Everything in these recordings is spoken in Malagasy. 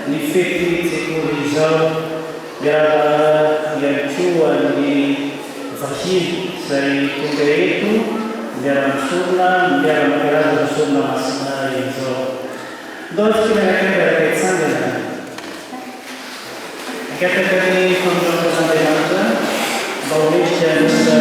ny fety tsekoly izao miaraka iankoa ny vakily zay tonga eto miara-misorona miara-mankalaza misorona masina izao ndao fikinaakaibaraka itsangana akataka ny famoron'Andriamanitra mba ho misy anisa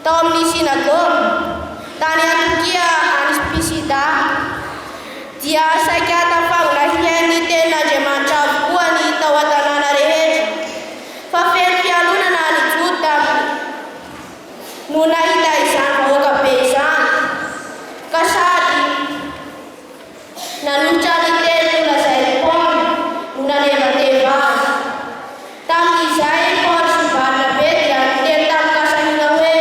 tao amin'ny sinagoga tany Antiokia any Pisida dia saika tafangahiany ten'Andriamanitra avokoa ny tao an-tanàna rehetra fa feno fialonana ny Juda no nahita izany vahoaka be izany ka sady nanolotra ny teny nolazainy Paoly no nanevateva azy. Tamin'izay Paoly sy Barnabe dia niteny tamin'ny kasahina hoe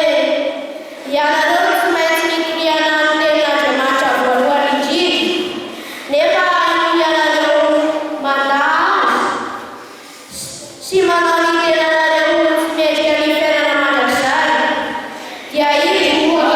ianareo no tsy maintsy nitoriana ny tenin'Andriamanitra voalohany indrindra nefa ianareo mandà sy manao ny tenanareo tsy mendrika ny fiainana mandrakizay dia izy moa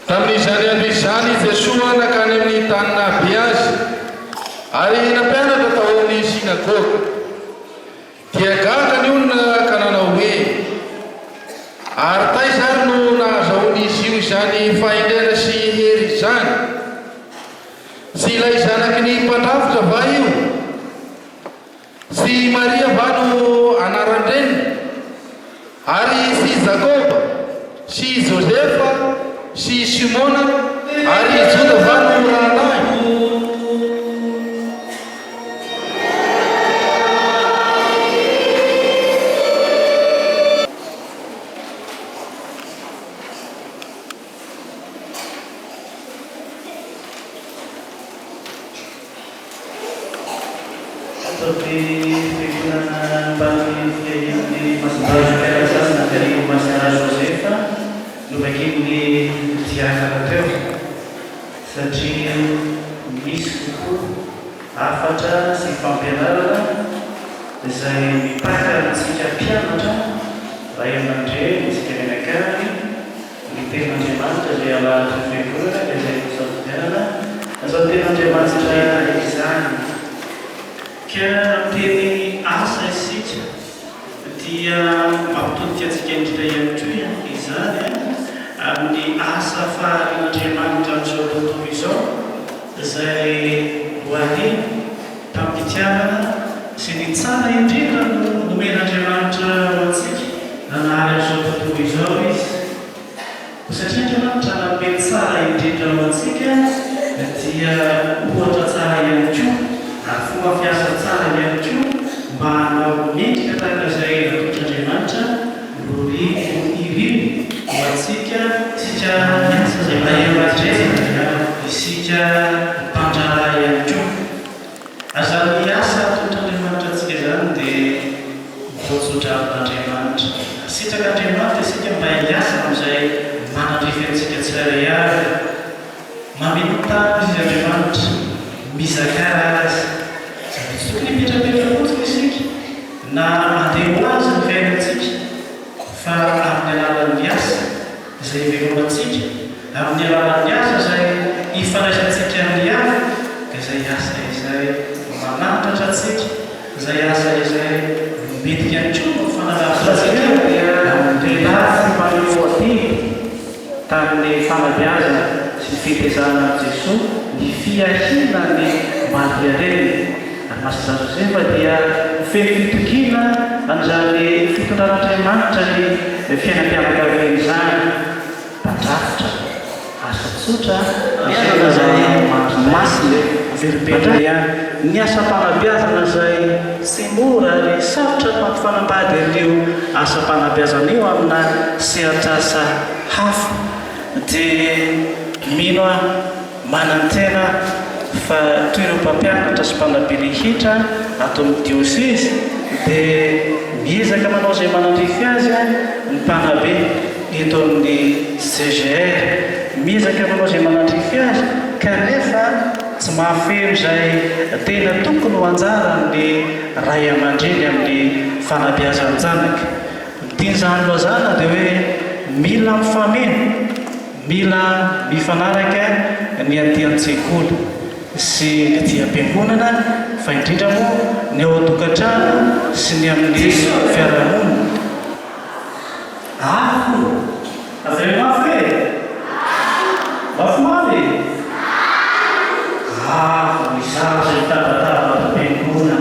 tamin'izany androizany Jesosy nakany amin'ny tany naby azy ary nampianatra tao amin'ny sinagoga dia gaga ny olona ka nanao hoe ary taizary no nahazahoany izy io izany fahendrena sy hery izany sy ilay zanaky ny mpandrafitra va io sy Maria va no anaran-dreniny ary sy Jakoba sy Josefa sy Simona ary Juda va no rahanahy. Seperti pimpinan panitia yang di Masjid Al-Azhar dari Masyarakat Josefa dibagi di siapa tahu sejak misku after si pembelaan saya dipakai sejak piano bayan manje sekian negara itu manje manje dia lah terfikir dari satu negara atau dia manje manje saya desain Ka teny asa isika dia mampitodikantsika indrindra ihany koa izany amin'ny asa faharin'Andriamanitra amin'izao tontolo izao izay hoaniny tamin'ny fitiavana sy ny tsara indrindra no nomen'Andriamanitra ho antsika nanary amin'izao tontolo izao izy. Satria Andriamanitra nabe tsara indrindra ho antsika dia ohatra tsara ihany koa ary fomba fiasa tsara ihany koa mba hanao mendrika tahaka izay nataon'Andriamanitra iriny ho antsika isika miasa izay mahemadrezana isika mpandrara ihany koa. Azany asa ataon'Andriamanitra antsika izany dia voatsotra amin'Andriamanitra. Sitraka Andriamanitra isika mba hiasa amin'izay manandrify antsika tsirairay avy. Mamelon-tany izy Andriamanitra mizakara azy. Tsy tokony hipetrapetra fotsiny isika na mandeha ho azy ny fiainantsika fa amin'ny alalan'ny asa izay ivelomantsika, amin'ny alalan'ny asa izay ifandraisantsika amin'ny hafa, izay asa izay manandratra antsika, izay asa izay mety ihany koa fanarahantsika amin'ny lafy manehoaty tamin'ny fanabeazana sy ny fitezana amin'i Jesosy ny fiahinany Maria reny. Masina Josefa dia feno fitokina an'izany fitondrar'Andriamanitra ny fiainam-pianaka reny izany. Mpandrafitra asa tsotra izay masina veribetra ihany. Ny asam-panabeazana izay tsy mora ary sarotra mampifanambady ireo asam-panabeazana io amina sehatra asa hafa. Dia mino manantena fa toy ireo mpampianatra sy mpanabe rehetra ato amin'ny dioseze dia miezaka manao izay manandrify azy ny mpanabe eto amin'ny CGR, miezaka manao izay manandrify azy kanefa tsy mahafeno izay tena tokony ho anjaran'ny ray aman-dreny amin'ny fanabeazan'ny zanaka. Tian'izany loazana dia hoe mila mifameno, mila mifanaraka ny aty an-tsekoly sy ny aty am-piangonana fa indrindra moa ny ao an-tokantrano sy ny amin'ny fiarahamonina. Avy mafy e? Mafimafy? Misara izay mitabataba am-piangonana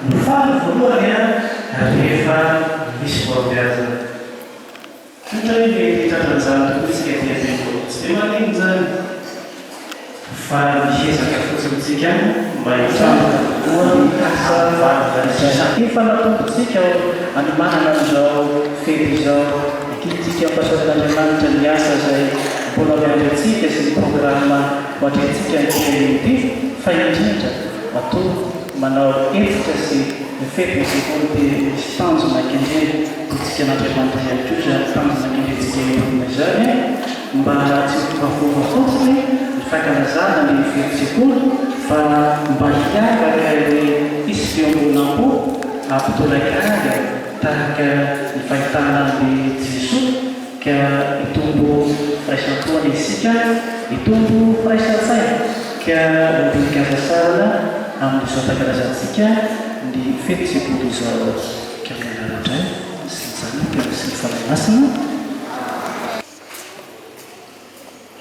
no faly voalohany rehefa misy voabeazana. Ohatra hoe mety hitratran'izany tokoa isika aty am-piangonana tsy dia manino izany fa miezaka fotsiny tsika mba hitanana koa ny asa valy fanatombotsika hanomanana an'izao fety izao. Ankehitrika ampahasoran'Andriamanitra ny asa izay mbola miandry sy ny programa ho atrentsika ny fa indrindra matoa manao efitra sy ny fety ny sekoly dia misy tanjona ankendreny totsika n'Andriamanitra ihany koa izany tanjona ankendrentsika eona izany mba tsy mipafova fotsiny fankalazana ny fety-tsekoly fa mba hiavaka ny isy fiangonam-po ampitolakanga tahaka ny fahitana ny Jesosy ka hitombo firaisan-toana isika, hitombo firaisan-tsaina ka mboninkaza sarana amin'izao fankalazantsika ny fety-tsekoly izao ka mianarandray sy ny zanaka sy ny fanahy masina.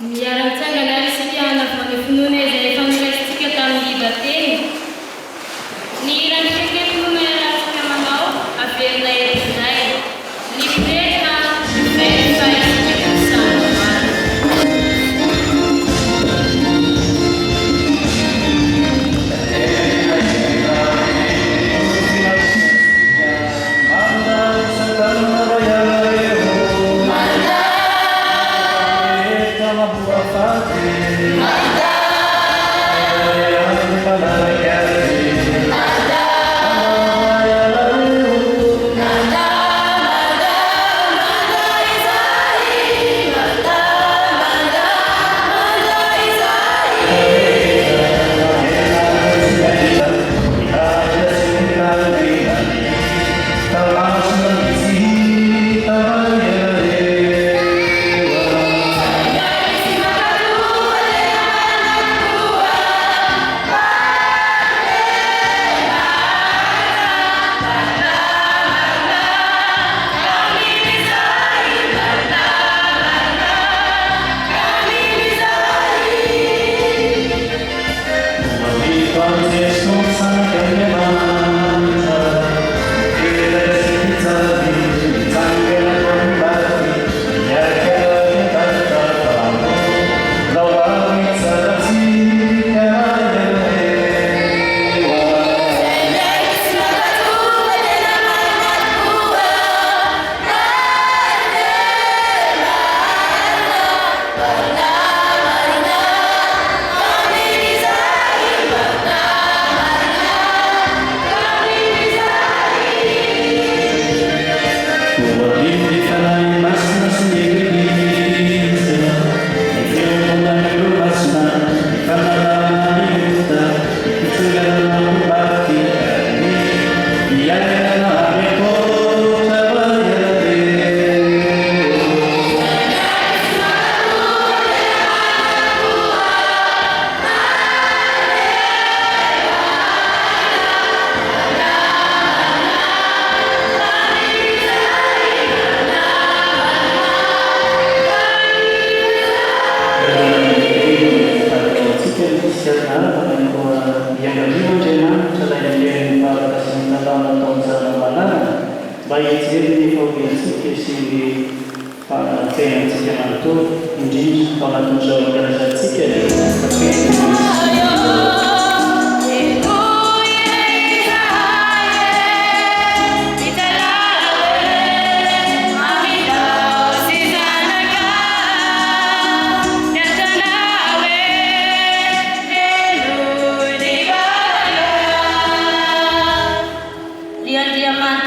Miara-mitsangana isika hanavana finoana izay fanoraisintsika tamin'ny batemy. Ny raha finoana iarahantsika manao averina eto izay. Ny fitena miverina isika misana maro. Manda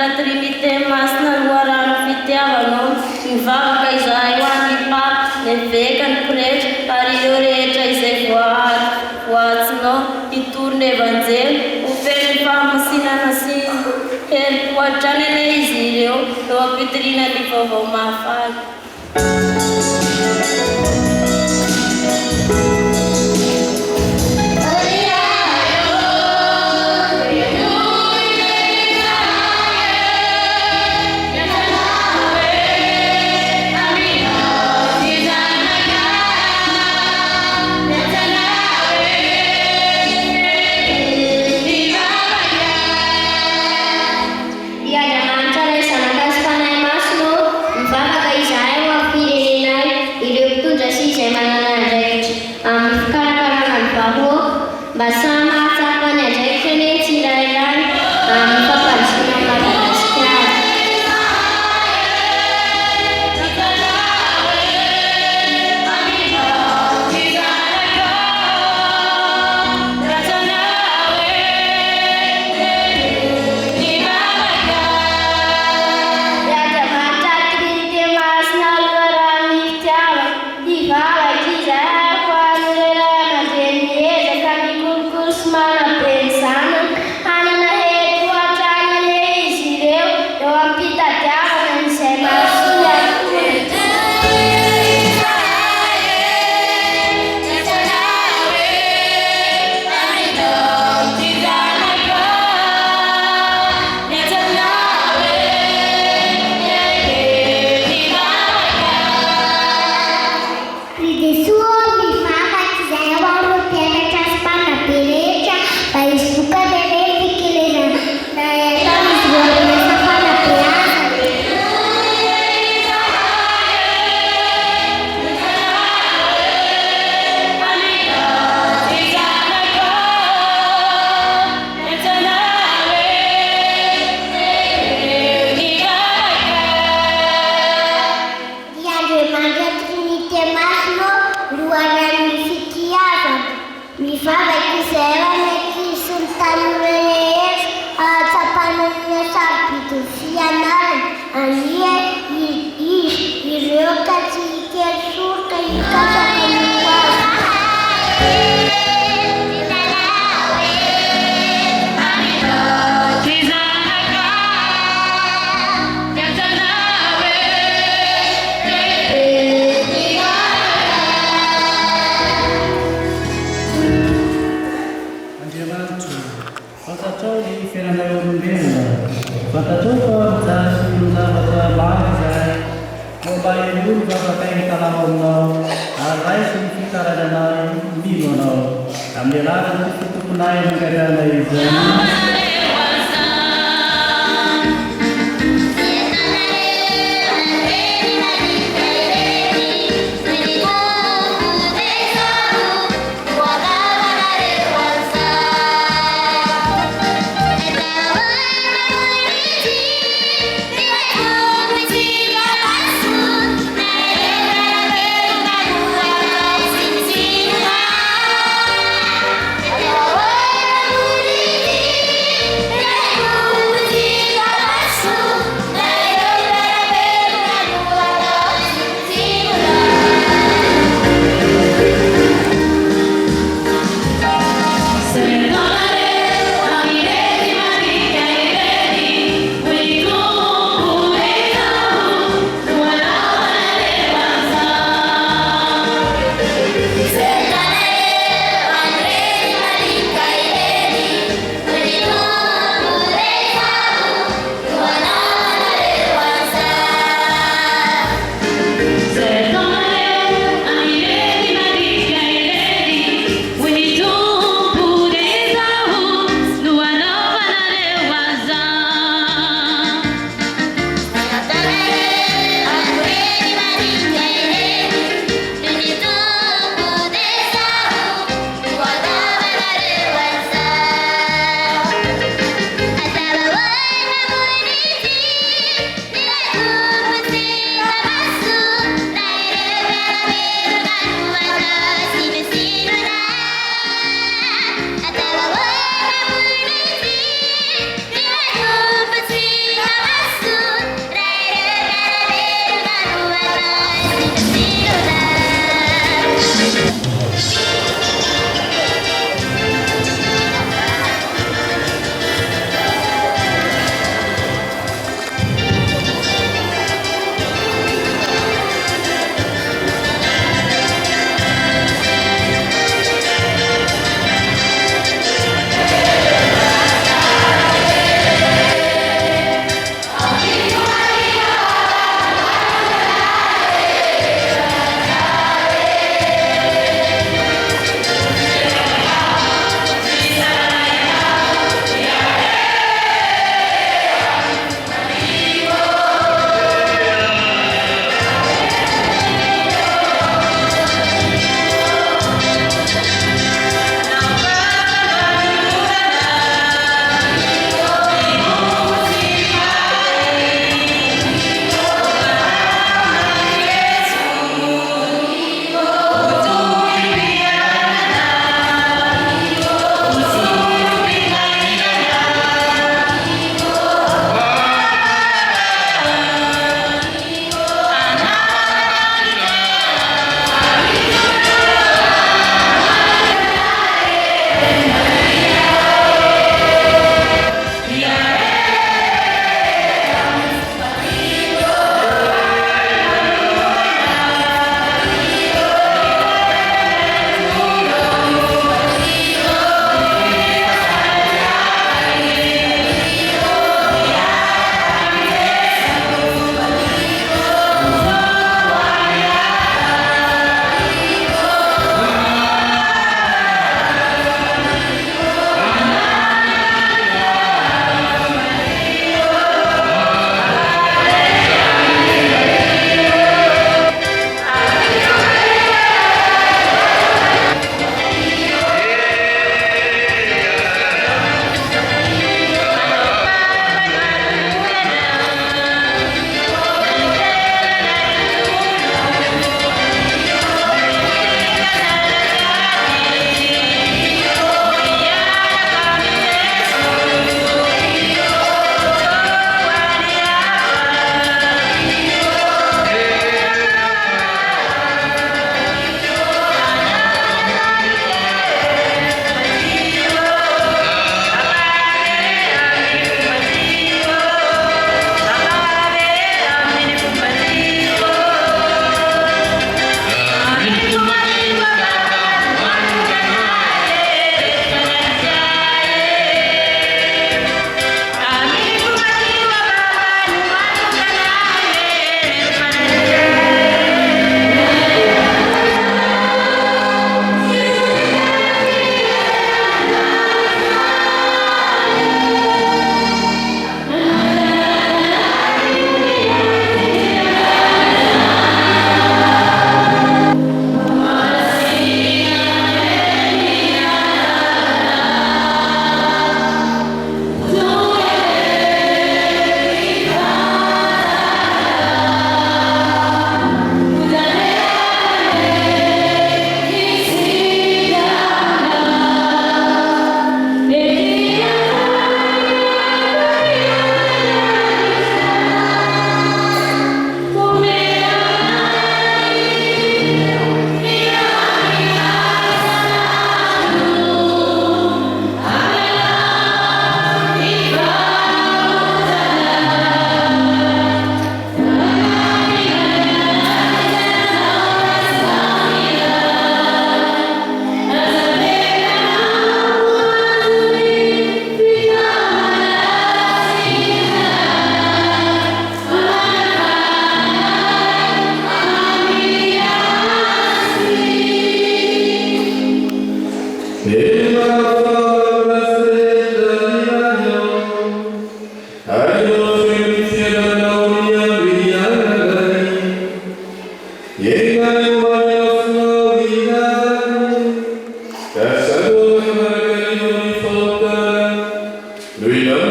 anaty limite masina loharano fitiavanao mivavaka izahay ho an'ny paty neveka ny pretra ary ireo rehetra izay voatsinao hitorony evanjely ho feno ny fahamosinana sy hery hoatrany ane izy ireo eo ampitirina ny vaovao mahafaly.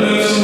Amen.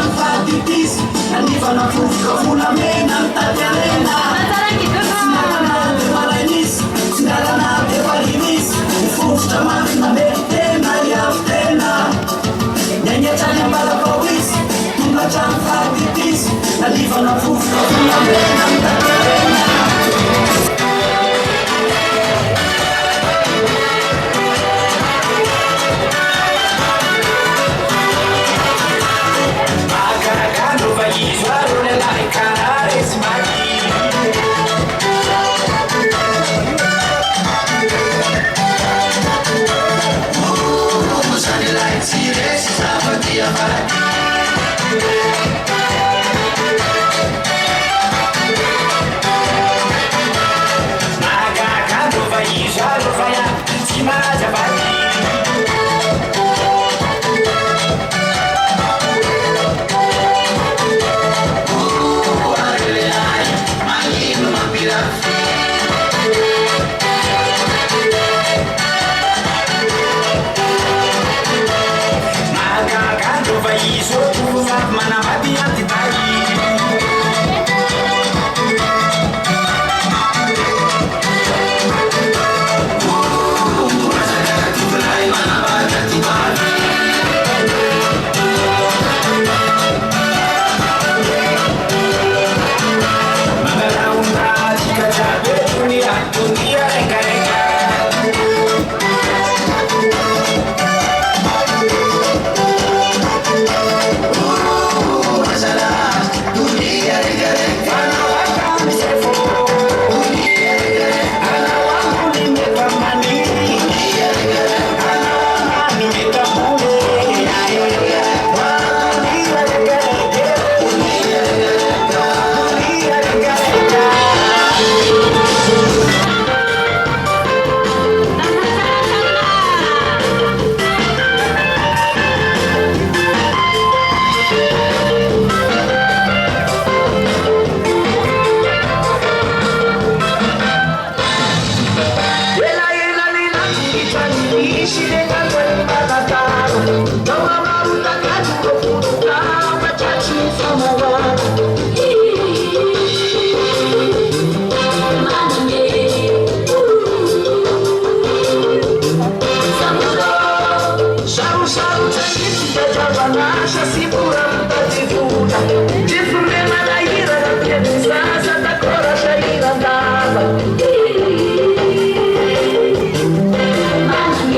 Fatipis, Anifana Fuka Fulamena, Tatiana, Sinarana de Malanis, Sinarana de Valinis, Fusta Magna Betena, Yaftena, Yanyatana Balakovis, Tumachan Fatipis, Anifana Fuka Fulamena, Tatiana.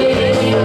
Yeah.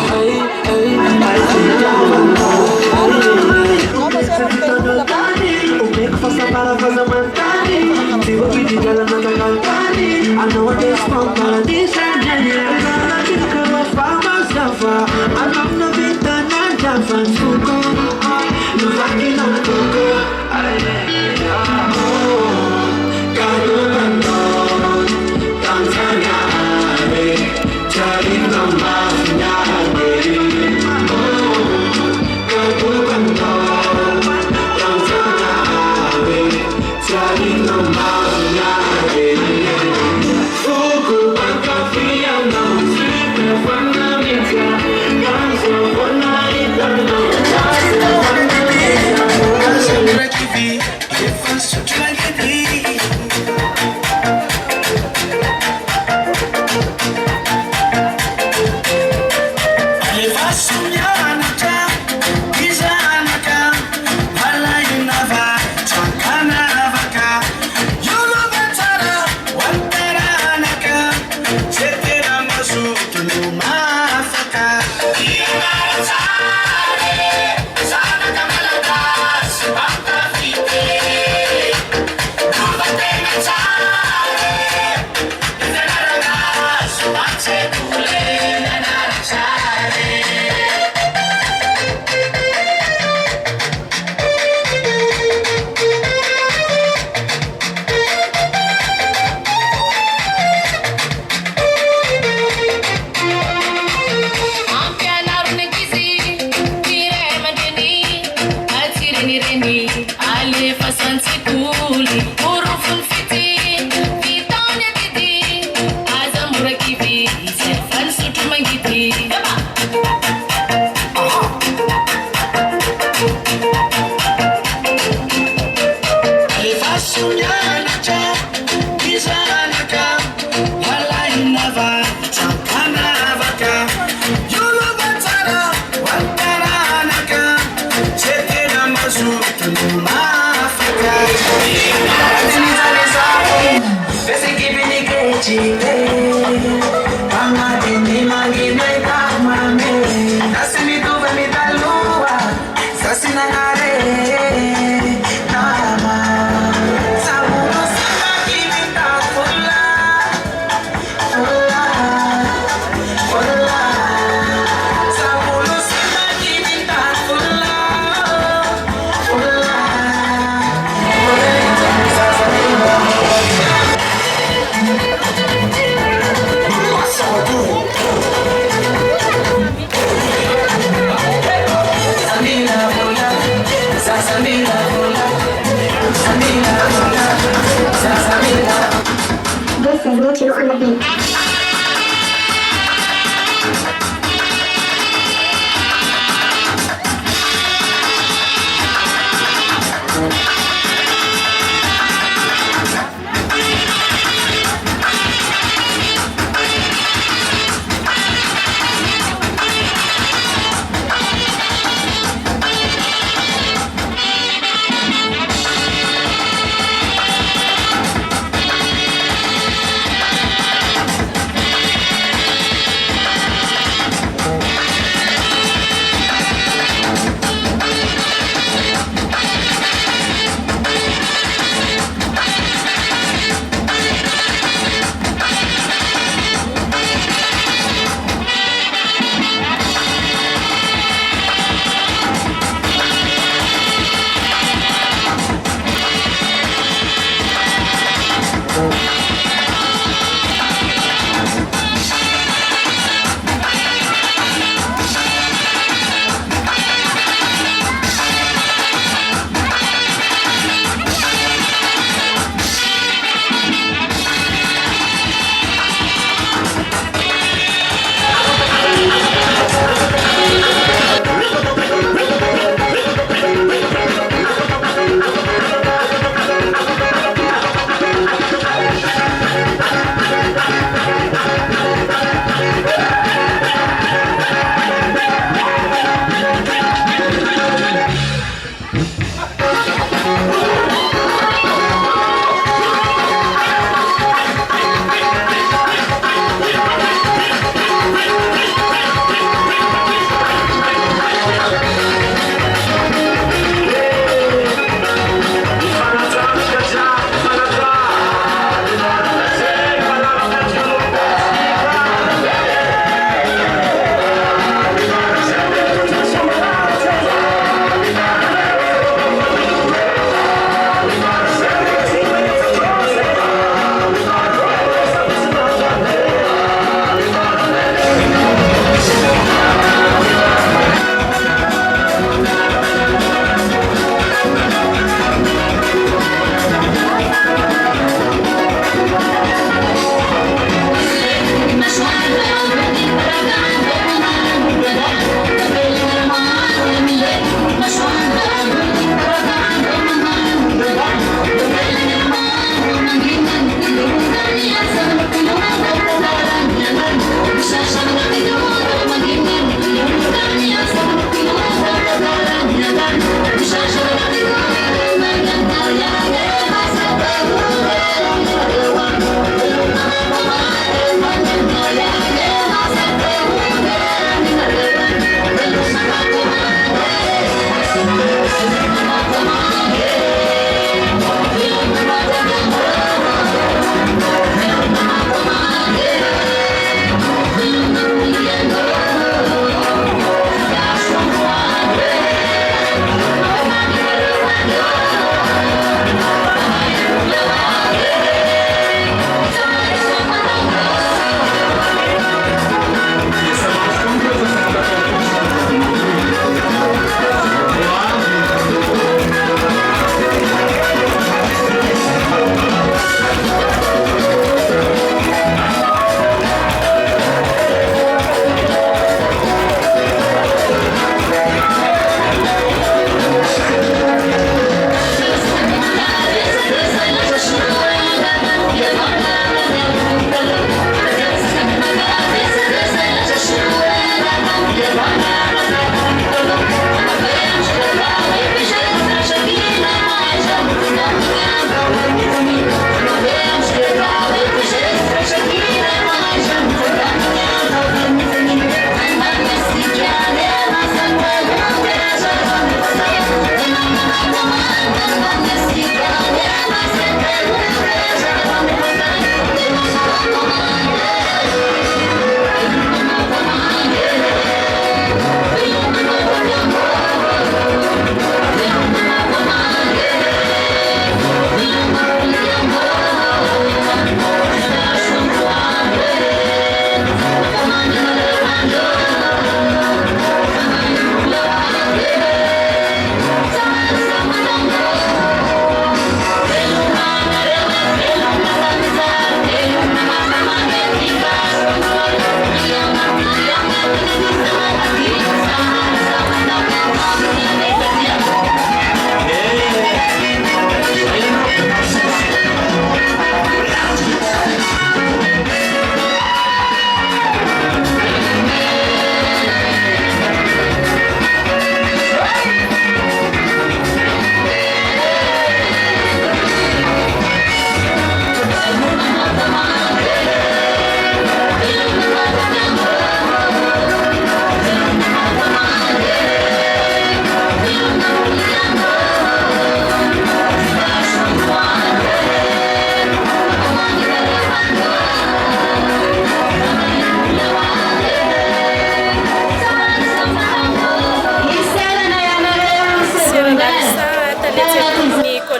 Hey, hey,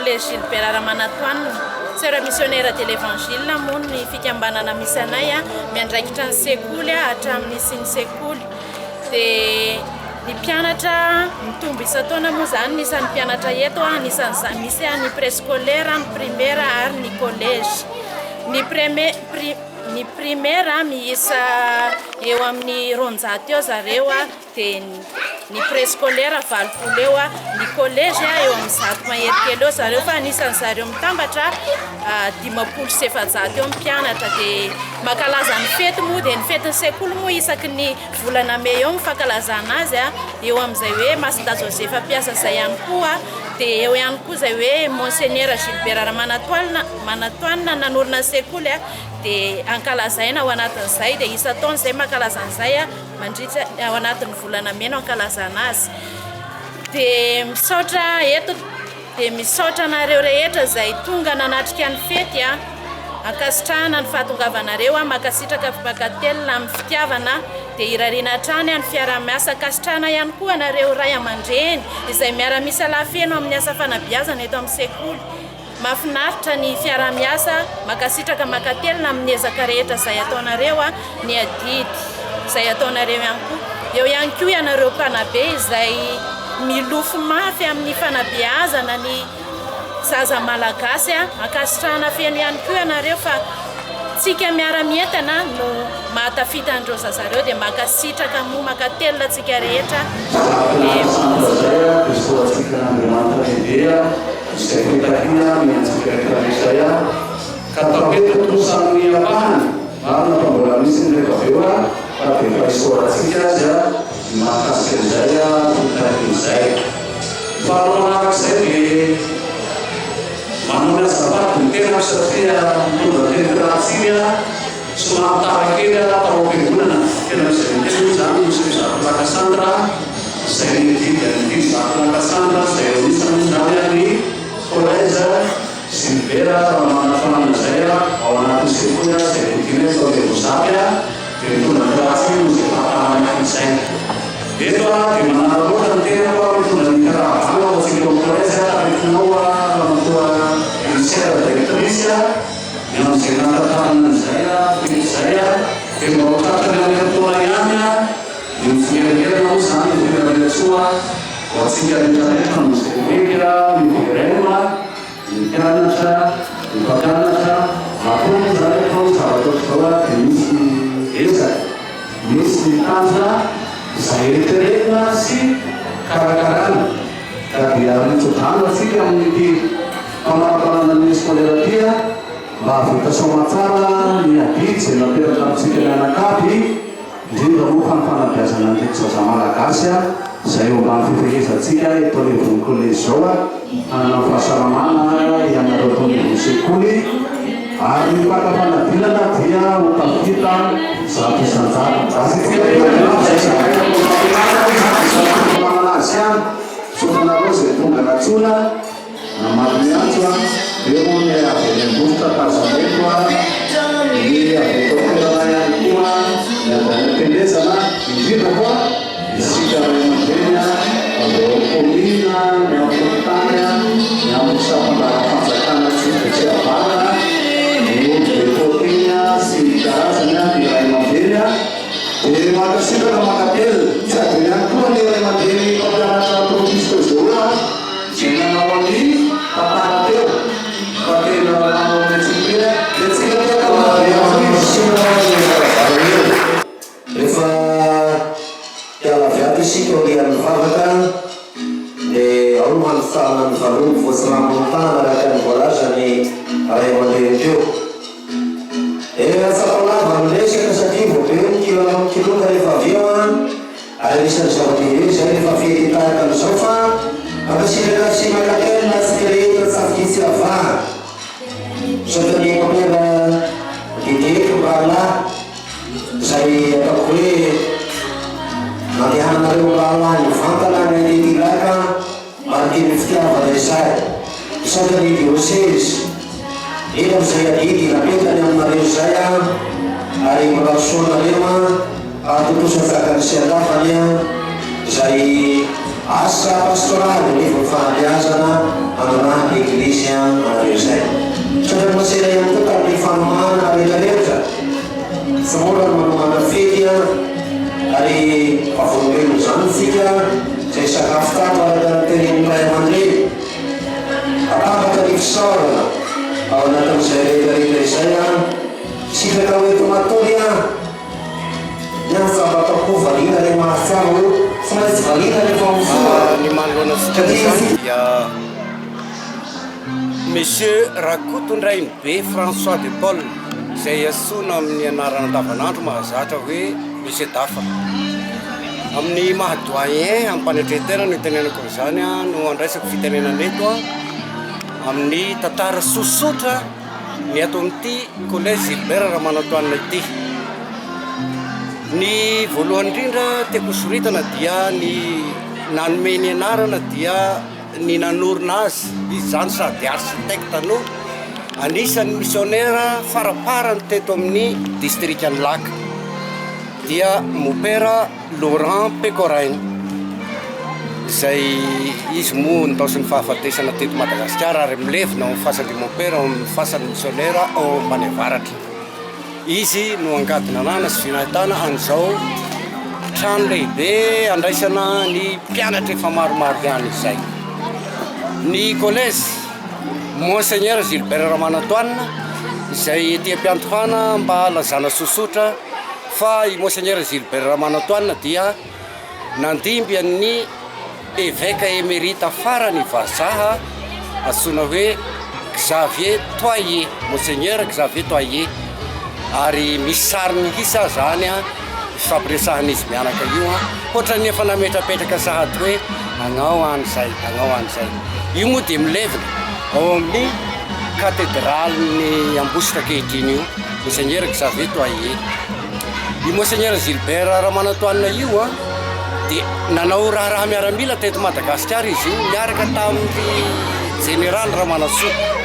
collège Gilbert Ramanatoine, sœur missionnaire de l'Évangile moa ny fikambanana misy anay miandraikitra ny sekoly hatramin'ny sy ny sekoly. Dia ny mpianatra mitombo isan-taona moa zany ny isan'ny mpianatra eto anisan'izany misy ny préscolaire, ny primaire ary ny collège. Ny primaire miisa eo amin'ny 200 eo zareo dia ny préscolaire 20 eo, ny collège eo amin'ny 100 mahery eo zareo fa anisan'ny zareo mitambatra 570 eo mpianatra. Dia makalaza ny fety moa dia ny fetin'ny sekoly moa isaky ny volana May eo mifankalazana azy eo amin'izay hoe Masida Joseph Piasa zay ihany koa. Dia eo ihany koa zay hoe Monseigneur Gilbert Ramanatoine nanorina sekoly dia ankalazaina ao anatin'izay dia isan-taona zay mankalaza an'izay mandritra ao anatin'ny volana May no ankalazana azy. Dia misaotra eto dia misaotra anareo rehetra zay tonga nanatrika ny fety ankasitrahana ny fahatongavanareo makasitraka mpakatelina amin'ny fitiavana dia irariana hatrany ny fiara-miasa. Akasitrahana ihany koa anareo ray aman-dreny izay miara-misa lafeno amin'ny asa fanabeazana eto amin'ny sekoly. Mahafinaritra ny fiara-miasa makasitraka makatelina amin'ny ezaka rehetra izay ataonareo ny adidy izay ataonareo ihany koa. Eo ihany koa ianareo mpanabe izay milofo mafy amin'ny fanabeazana ny zaza malagasy akasitrahana feno ihany koa ianareo fa tsika miara-mientana no mahatafita andreo zazareo dia makasitraka moa makatelina tsika rehetra. Izay fitahina miantsika rehetrarehetra ka tapeto tosan'ny apahany marina fa mbola misy ny rehefa aveo fa dia efa isoratsika azy mahakasika an'izay fitahin'izay. Faharoa manaraka izay dia manao ny azafady ny tena satria mitondra teny-karatsiny somary tara kely tao am-piangonana tena izay miteny zany misy Zakilakasandra izay didy Zakilakasandra izay anisany zany ny collège Gilbert Ramanatoine zay ao anatin'ny sekoly izay ditiny atao dia Mozapy dia mitondra ny karatsiny no izay fahatarana izay. Eto dia manaraka ny tena mitondra ny karavana ao atsika ao collège taritinao ramatoa Elisère directrice ny amin'izay natantarana izay fety izay dia marotatany amin'ny ataona ihany ny fihereherana moa zany ny fihereretsoa ho atsika rehetrarehetra no izay meka miverena ny mpianatra ny mpampianatra akoa zany atao zavatra zao dia misy ezaka misy ny tanjona izay eritreretina sy karakarana ka dia mitsodrano atsika amin'ity famarapanana ny scolaire ty mba havita soma tsara ny adidy izay napetraka amintsika mianakavy indrindra moa fanifanabeazana ny zaza malagasy izay eo ambany fifehezantsika eto anivon'ny collège zao hanana fahasalamana ianareo atao anivon'ny sekoly ary ny mpaka-fanadinana dia ho tafita zato isan-jato azy sofanareo izay tonga natsona namaly miantso eo ny avenyambosotra tazameto ny avetotoerana ihany koa ny avanyam-pendezana indrindra koa isika ray aman-dreny aveo komina ny am'fototany ny amin'ny safandrara-fanjakana tsy fetseravana ny vetotiny sy ny karazany ny ray aman-dreny dia makasitraka makately tsy adiny ihany koa ny ray aman-dreny mpampianatra provisto zao izay nanao amin'ny tantarateo fa tena nanao metsika rehefa pialaviato isika olian'ny vavaka dia ao no manofana ny valony voatsiramo ny tana araka ny voalazany ray aman-dreny teo. Tsapalava amindresaka satria voabeo ny kilonga rehefa aveo ary anisan'ny zavadehibe zay rehefa fety tahaka an'izao fa ankasitraka sy makatelina tsy rehetra tsafiditsy avaha satria ny mamela dideko mbala izay ataoko hoe nandehananareo mbala ny vantana ny anetilaka mariky ny fitiavana izay satria ny diocèse eny amin'izay adidy napetany aminareo izay ary mbalao soanareo atotosa zakany sy andafany izay asa pastoraly nefa fanabeazana amina eglise anareo zay satria masera ihany koa tamin'ny fanomana rehetrarehetra tsy mora no manomana fety ary avolombelo zany tsika zay sakafo tato arakarakateren'ny ray aman-dreny atambaka ny fisaorana ao anatin'izay rehetrarehetra izay tsy faka hoeto matoly nianjabatakoa valina le mahafiaho tsy maintsy valina rehefa mifoa ny manoloana sikana zany dia monsieur Rakotondrainy be François de Paul izay antsoina amin'ny anarana andavanandro mahazatra hoe monsieur Dafa amin'ny mahadoyen amin'ny mpanetretera no itenenako izany no andraisako fitenenana eto amin'ny tantara sosotra ny ato amin'ity collège Gilbert Ramanatoanina ity. Ny voalohany indrindra tiako soritana dia ny nanome ny anarana dia ny nanorina azy izy zany sady architecte no anisan'ny missionnaire faraparany teto amin'ny district ny Laka dia mopera Laurent Pécorain izay izy moa nitaosy ny fahafatesana teto Madagasikara ary milevina amin'ny fasany mopera amin'ny fasany missionnaire ao Mbanevaratra. Izy no angadina anana sy finahitana an'izao trano lehibe andraisana ny mpianatra efa maromaro ihany izay. Ny collège Monseigneur Gilbert Ramanatoanina izay ety am-piantohana mba lazana sosotra fa i Monseigneur Gilbert Ramanatoanina dia nandimby amin'ny évêque émérite farany vazaha antsoina hoe Xavier Toyer, Monseigneur Xavier Toyer. Ary misy sariny hisa zany fampiresahana izy mianaka io ohatrany efa nametrapetraka sahady hoe agnao an'izay agnao an'izay. Io moa dia milevina ao amin'ny cathédrale-ny Ambositra ankehitriny io Monseigneur Xavier Toyer. I Monseigneur Gilbert Ramanatoanina io dia nanao raha miaramila teto Madagasikara izy io miaraka tamin'ny général Ramanasoa.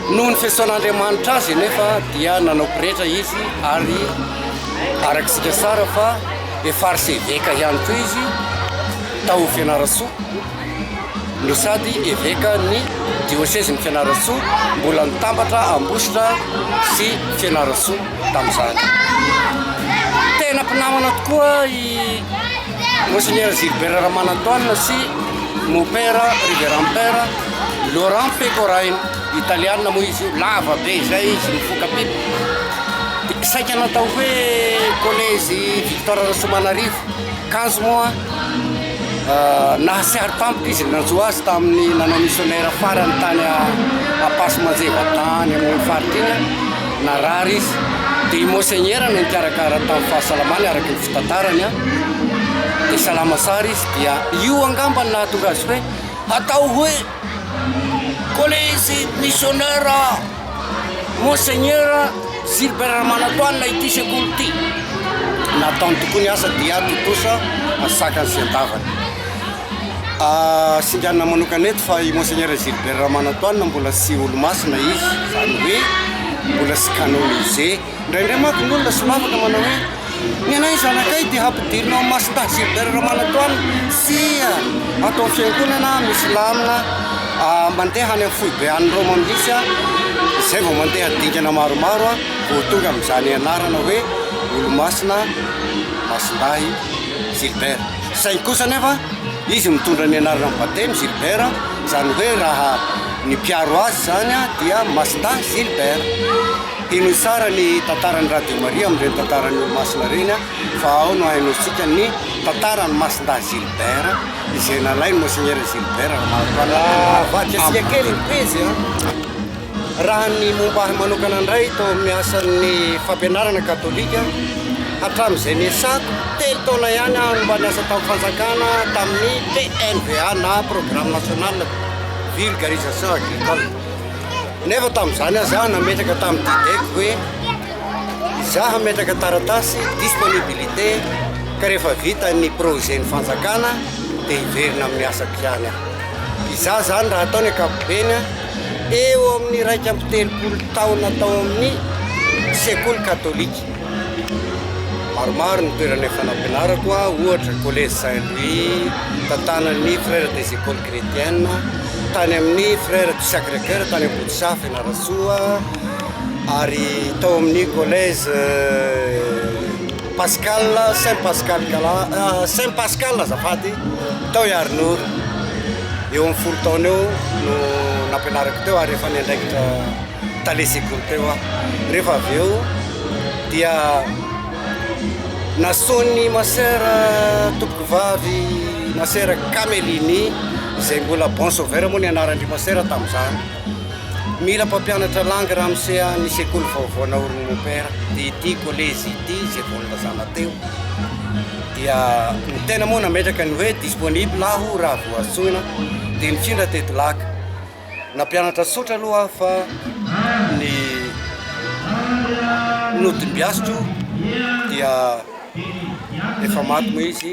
Noho ny fesoan'Andriamanitra azy nefa dia nanao pretra izy ary arakitsika tsara fa efa archevêque ihany koa izy tao Fianarantsoa no sady évêque ny diocèse ny Fianarantsoa mbola nitambatra Ambositra sy Fianarantsoa tamin'izany. Tena mpinamana tokoa i Monseigneur Gilbert Ramanatoanina sy mopera révérend-père Laurent Pécorain italiana moa izy io lava be zay izy mifoka pipa. Saika natao hoe collège Victor Rasomanarivo kanzo moa nahasiary tampoka izy nanjo azy tamin'ny nanao missionnaire farany tany Apaso Manjeva tany amin'ny faritra iny narary izy dia Monseigneur no nikarakara tamin'ny fahasalamany araky ny fitantarany dia salama tsara izy dia io angamba nahatonga azy hoe atao hoe collège missionnaire Monseigneur Gilbert Ramanatoanina ity sekoly ity. Nataony tokoa ny asa dia totosa asakany sy andavany. Singanina manokana eto fa i Monseigneur Gilbert Ramanatoanina mbola tsy olo-masina izy zany hoe mbola tsy canonisé. Indraindray manko ny olona sy mafaka manao hoe ny anay zanakay dia hampidirinao masita Gilbert Ramanatoanina sia atao fiangonana misy lamina mandeha any amin'ny foibe any Roma misy izay vao mandeha dingana maromaro vao tonga amin'izany anarana hoe olo-masina masindahy Gilbert. Saingy kosa nefa izy mitondra ny anarana baptême Gilbert zany hoe raha ny mpiaro azy zany dia masindahy Gilbert. Ino tsara ny tantaran'ny Radio Maria amin'ireny tantaran'ny olo-masina reny fa ao no haintsika ny tantaran'ny masindahy Gilbert izay nalainy Monseigneur Gilbert Ramanatoanina. Vaky asika kely ny pezy raha ny mombahy manokana indray tao amin'ny asan'ny fampianarana katolika hatramin'izay niasako 3 taona ihany mba niasa tamin'ny fanjakana tamin'ny PNVA na programme national vulgarisation agricole. Nefa tamin'izany zaho nametraka tamin'ny dideko hoe zaho metraka taratasy disponibilité ka rehefa vita ny projet ny fanjakana dia hiverina amin'ny asako ihany aho. Izaho zany raha ataony ankapobeny eo amin'ny 1 amby 3 taona tao amin'ny sekoly katolika maromaro ny toerana fanampianarako a ohatra collège Saint-Louis tantanan'ny frère des écoles chrétiennes tany amin'ny frère du Sacré-Cœur tany Ambodisafy Fianarantsoa ary tao amin'ny collège Pascal Saint Pascal azafady tao Arnour eo amin'ny 10 taona eo no nampianarako teo ary efa niandraikitra tale secoly teo a rehefa avy eo dia nasony masera tompoko vavy masera Camelini izay mbola bon sauveur moa ny anarandry masera tamin'izany mila mpampianatra langue raha miseha ny sekoly vaovao naoriny mon père dia ity collège ity zay volazana teo dia ny tena moa nametraka ny hoe disponible aho raha voatsoina dia nifindra teto laka nampianatra sotra aloha fa ny nodim-biasitro dia efa maty moa izy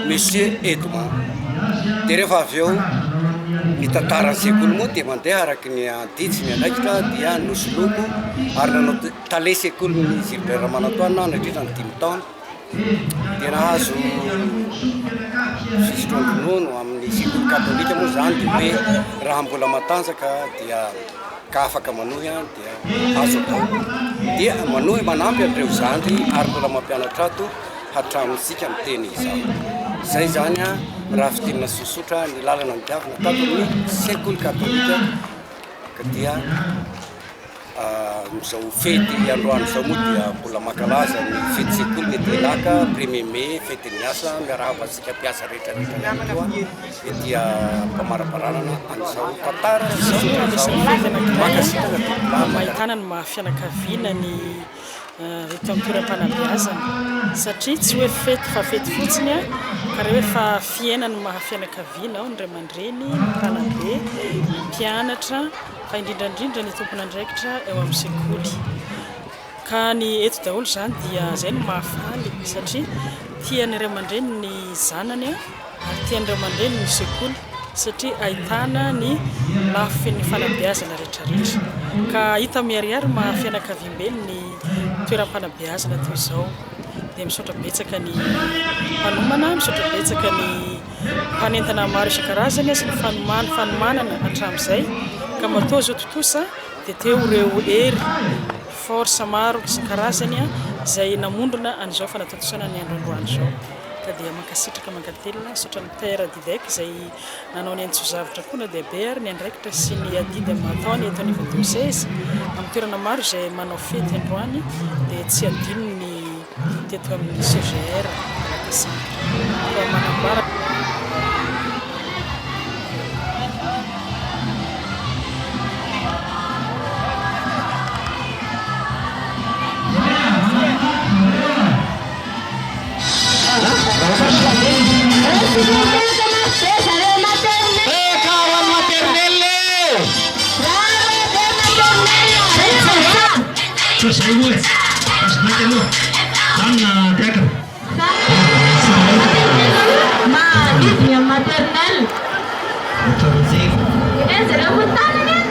monsieur Edmond dia rehefa avy eo ny tantaran'ny sekoly moa dia mandeha araky ny andijy ny andraikitra dia nosoloko ary nanao tale sekoly ny Gilbert Ramanatoana nandritra ny 5 taona dia nahazo fisotronono amin'ny sekoly katolika moa zany dia hoe raha mbola matanjaka dia ka afaka manohy dia azo atao dia manohy manampy amin'ireo zandry ary mbola mampianatra ato hatramintsika miteny izao zay zany a raha fitinana sosotra ny lalana mitiavana tato ny sekoly katolika ka dia zao fety androany zao moa dia mbola makalaza ny fety sekoly mety laka 1er mai fety miasa miarahaba antsika mpiasa rehetrarehetra koa dia mpamaraparanana an'izao tantara mahitana ny mahafianakaviana ny eto amin'ny toeram-panabeazana satria tsy hoe fety fa fety fotsiny a ka reha hoe fa fiainany mahafianakaviana ao ny ray aman-dreny ny mpanabe mpianatra fa indrindrandrindra ny tompon'andraikitra eo amin'ny sekoly ka ny eto daholo zany dia zay no mahafaly satria tiany ray aman-dreny ny zanany a ary tiany ray aman-dreny ny sekoly satria ahitana ny lafiny fanabeazana rehetrarehetra ka hita miariary mahafianakaviam-bely ny toeram-panabeazana toy izao dia misaotra betsaka ny mpanomana misaotra betsaka ny mpanentana maro isan-karazany sy ny fanomanana hatramin'izay ka matoa zao totosa dia teo ireo hery force maro isan-karazany a izay namondrona an'izao fanatotosana ny androandroany zao ka dia mankasitraka mankatelina saotra ny terre didek izay nanao ny antsozavitra koa na DBR ny andraikitra sy ny adidy amataony eto niveau 16 amin'ny toerana maro izay manao fety androany dia tsy adino ny teto amin'ny CGR ka manambara Saya gue, pas baca lu, mana teater? Yang maternal. Betul sih. Sedang bertanya kan?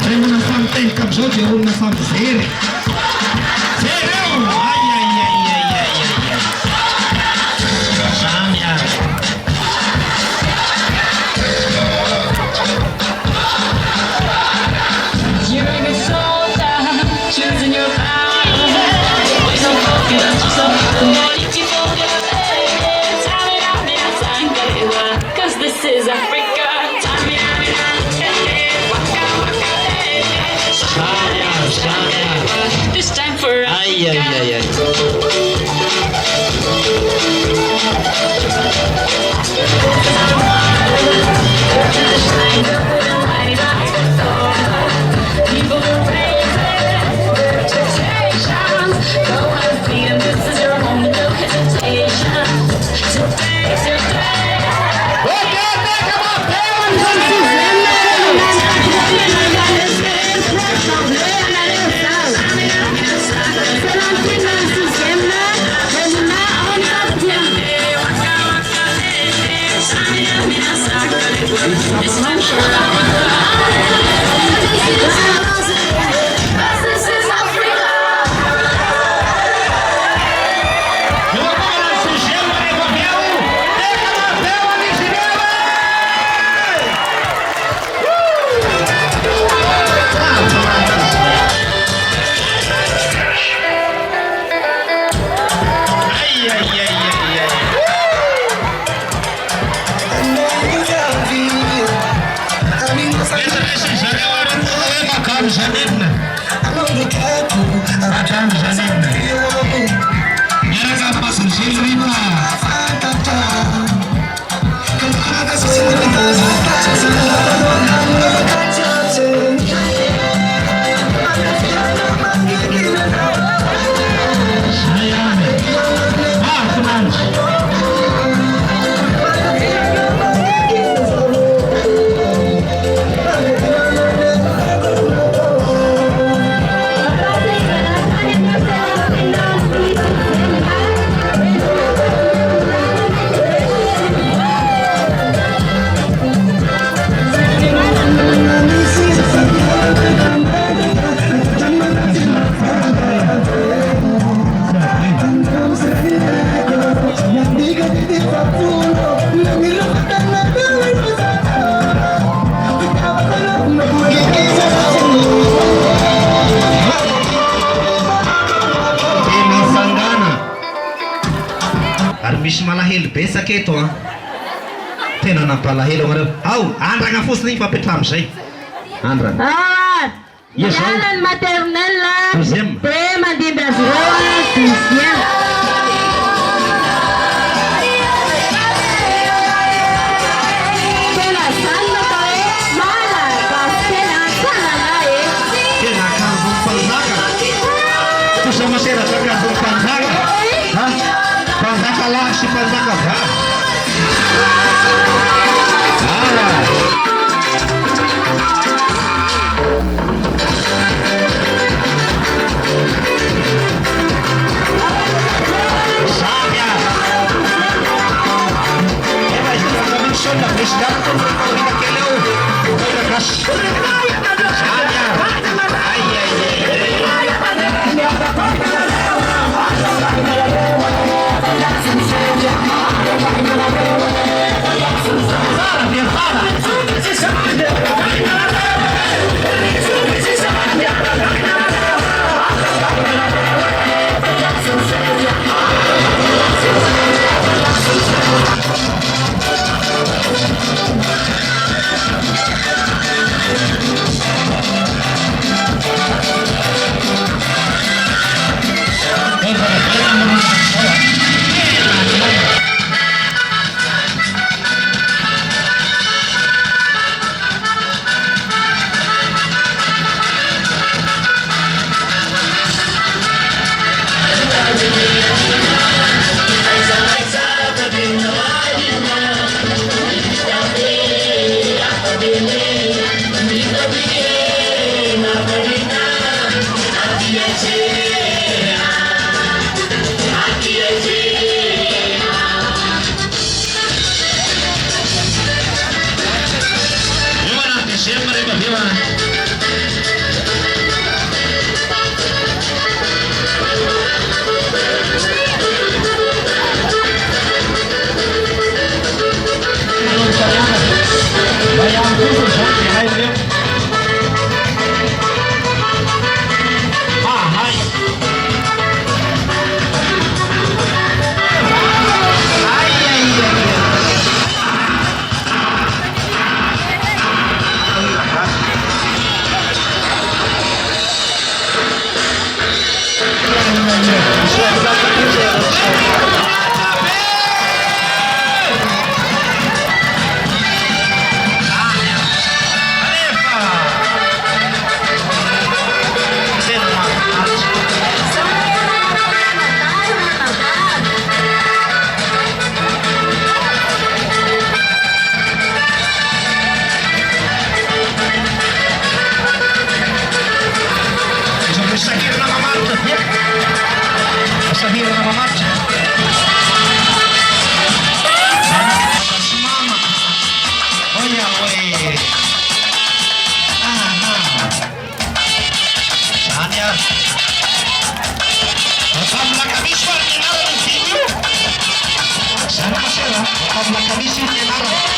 Saya mau nafam tengkap saja, mau nafam seri. This time for It's Misy malahelo betsaka eto a tena nampalahelo amareo ao andrana fotsiny igny fapetra amizay andrana Mialan'ny maternelle dia mandimby azy ireo deuxième. Tena zany natao hoe malagasy tena tanana e. Tena akanjo mpanjaka tosa maseratra akanjo mpanjaka mpanjaka lahy sy mpanjaka vavy. kabla kabisa kenara.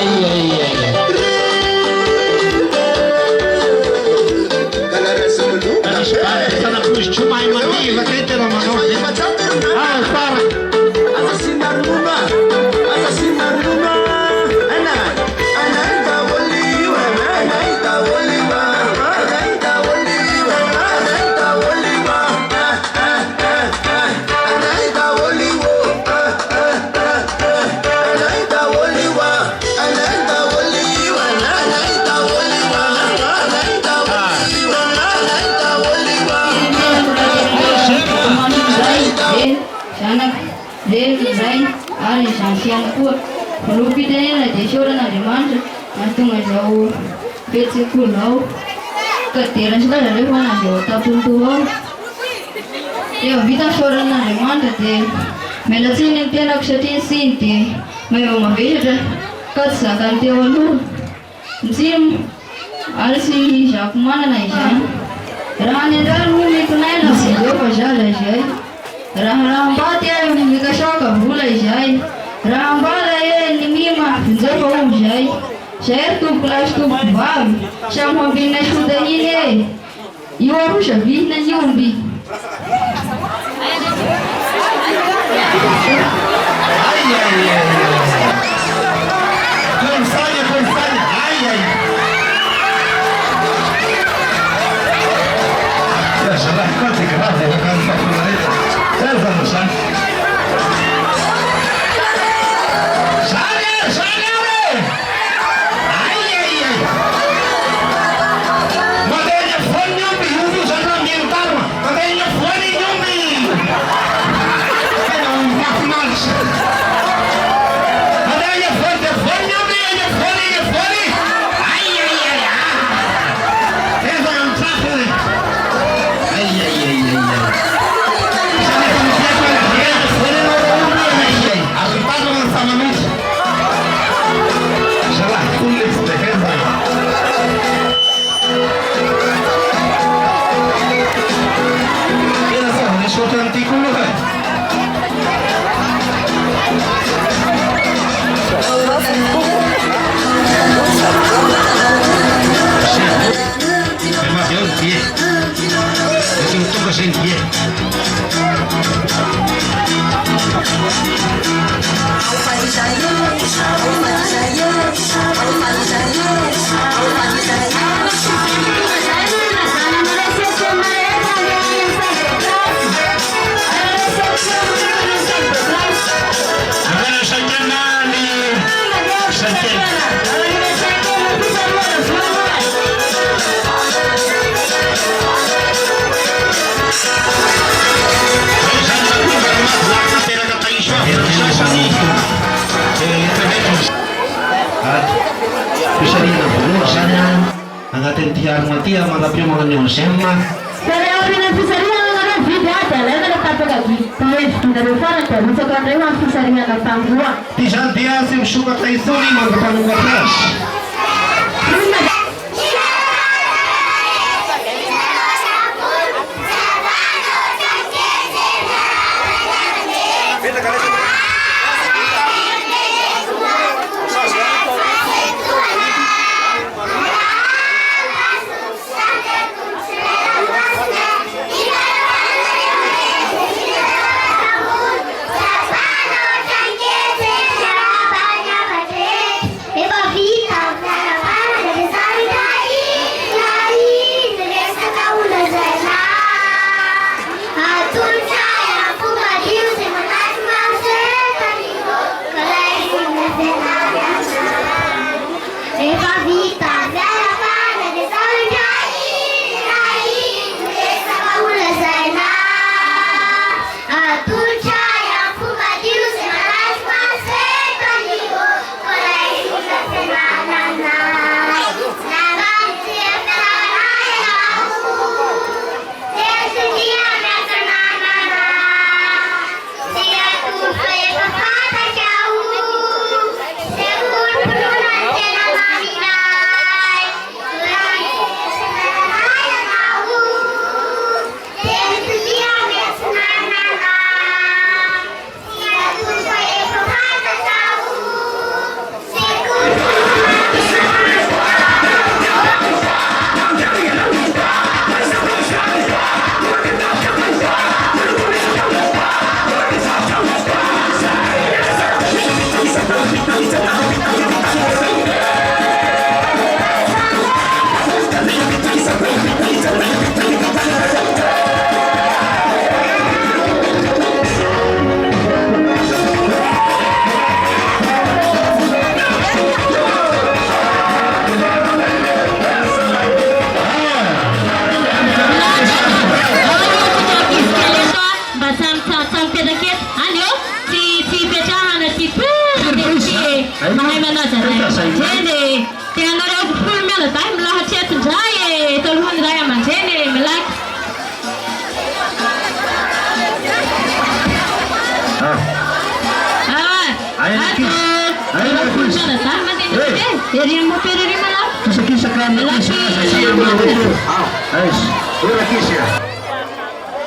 Anyar. Este evento agnatin'ny tiarina aty manapio magnanio semma. Sareo pinag-fisarihan ng ano, video ate, alam na nagpapagagi. Pahit, kinarufanan ko, nung sa kanrewa ang fisarihan ng pangguwa. Di siya diasi sukat na isuni magpapanungatas.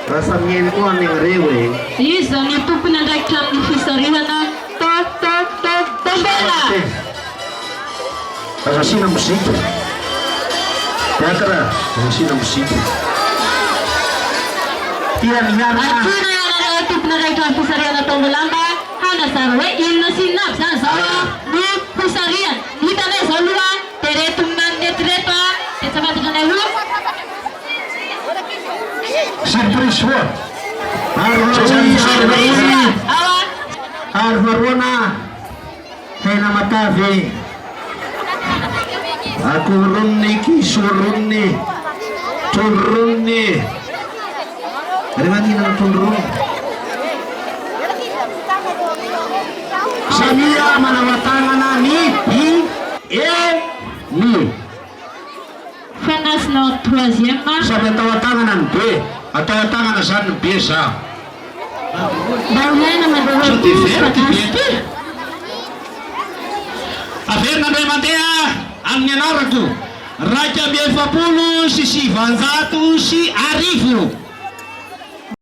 Rasa mienkuan yang rewe. Isa, nito pinadagkap ng fisarihan na tabela. Rasa sina musik. Teatra, rasa sina musik. Tiyan yan. At sino yung nalagkap pinadagkap ng fisarihan na tabela? Hana sarwe, yun na sinap. San sawa, bu fisarihan. Kita na sa luwan, teretum nan detreto. Tesabat ka na luwan. Sirpriswa. Arvarona. Kena matavi. Aku runni kisurunni. Tunrunni. Dari mana kita tunrun? Samia manawatangana ni ni. Fenas no troisième match. Sabi tawatangan B. At tawatangan na saan biasa. Barunya naman Afer na Matea ang nyanaraku. Raja Bielfapulu si Vanzatu si Arifu.